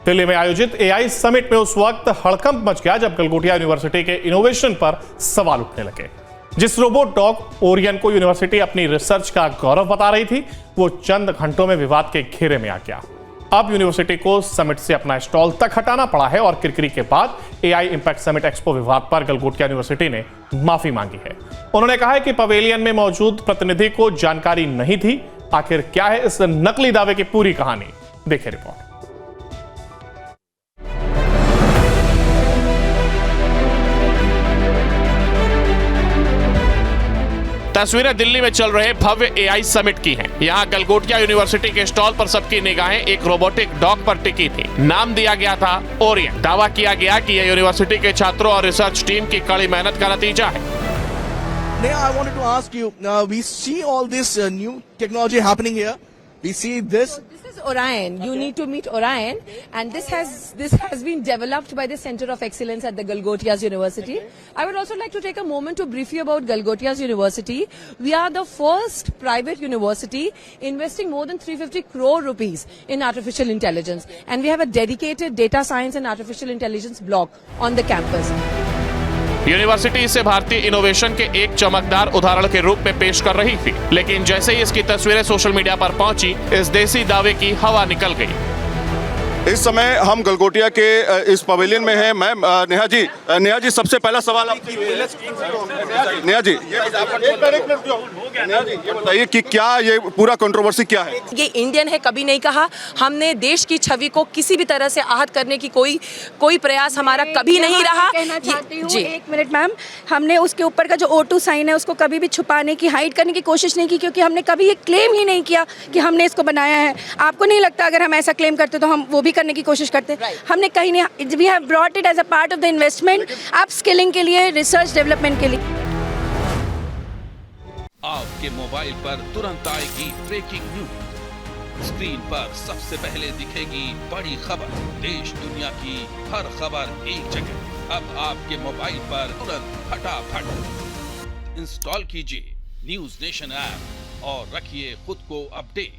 दिल्ली में आयोजित AI summit में उस वक्त हड़कंप मच गया जब गलगोटिया यूनिवर्सिटी के इनोवेशन पर सवाल उठने लगे। जिस रोबोट डॉग ओरियन को यूनिवर्सिटी अपनी रिसर्च का गौरव बता रही थी, वो चंद घंटों में विवाद के घेरे में आ गया। अब यूनिवर्सिटी को समिट से अपना स्टॉल तक हटाना पड़ा है और किरकिरी के बाद एआई इंपैक्ट समिट एक्सपो विवाद पर गलगोटिया यूनिवर्सिटी ने माफी मांगी है। उन्होंने कहा है कि पवेलियन में मौजूद प्रतिनिधि को जानकारी नहीं थी। आखिर क्या है इस नकली दावे की पूरी कहानी, देखिए रिपोर्ट। तस्वीरें दिल्ली में चल रहे भव्य एआई समिट की हैं। यहाँ गलगोटिया यूनिवर्सिटी के स्टॉल पर सबकी निगाहें एक रोबोटिक डॉग पर टिकी थी। नाम दिया गया था ओरियन। दावा किया गया कि यह यूनिवर्सिटी के छात्रों और रिसर्च टीम की कड़ी मेहनत का नतीजा है। I wanted to ask you, we see all this new technology happening here. We see this. This is Orion. You need to meet Orion, and this has been developed by the Center of Excellence at the Galgotias University. I would also like to take a moment to brief you about Galgotias University. We are the first private university investing more than 350 crore rupees in artificial intelligence, and we have a dedicated data science and artificial intelligence block on the campus. University इसे भारतीय innovation के एक चमकदार उदाहरण के रूप में पेश कर रही थी, लेकिन जैसे ही इसकी तस्वीरें सोशल मीडिया पर पहुंची, इस देसी दावे की हवा निकल गई। इस समय हम गलगोटिया के इस पवेलियन में हैं। मैम, नेहा जी सबसे पहला सवाल आपकी। नेहा जी ये बताइए कि क्या ये पूरा कंट्रोवर्सी क्या है? ये इंडियन है कभी नहीं कहा। हमने देश की छवि को किसी भी तरह से आहत करने की कोई प्रयास हमारा कभी नहीं रहा। कहना चाहती हूँ, एक मिनट मैम, हमने उसके ऊपर का जो O2 साइन है उसको कभी भी छुपाने की, हाइड करने की कोशिश नहीं की, क्योंकि हमने कभी ये क्लेम ही नहीं किया कि हमने इसको बनाया है। आपको नहीं लगता अगर हम ऐसा क्लेम करते तो हम वो भी करने की कोशिश करते? हमने कहीं नहीं। We have brought it as a part of the investment, upskilling के लिए, रिसर्च डेवलपमेंट के लिए। आपके मोबाइल पर तुरंत आएगी ब्रेकिंग न्यूज। स्क्रीन पर सबसे पहले दिखेगी बड़ी खबर। देश दुनिया की हर खबर एक जगह। अब आपके मोबाइल पर तुरंत फटाफट इंस्टॉल कीजिए न्यूज़ नेशन ऐप और रखिए खुद को अपडेट।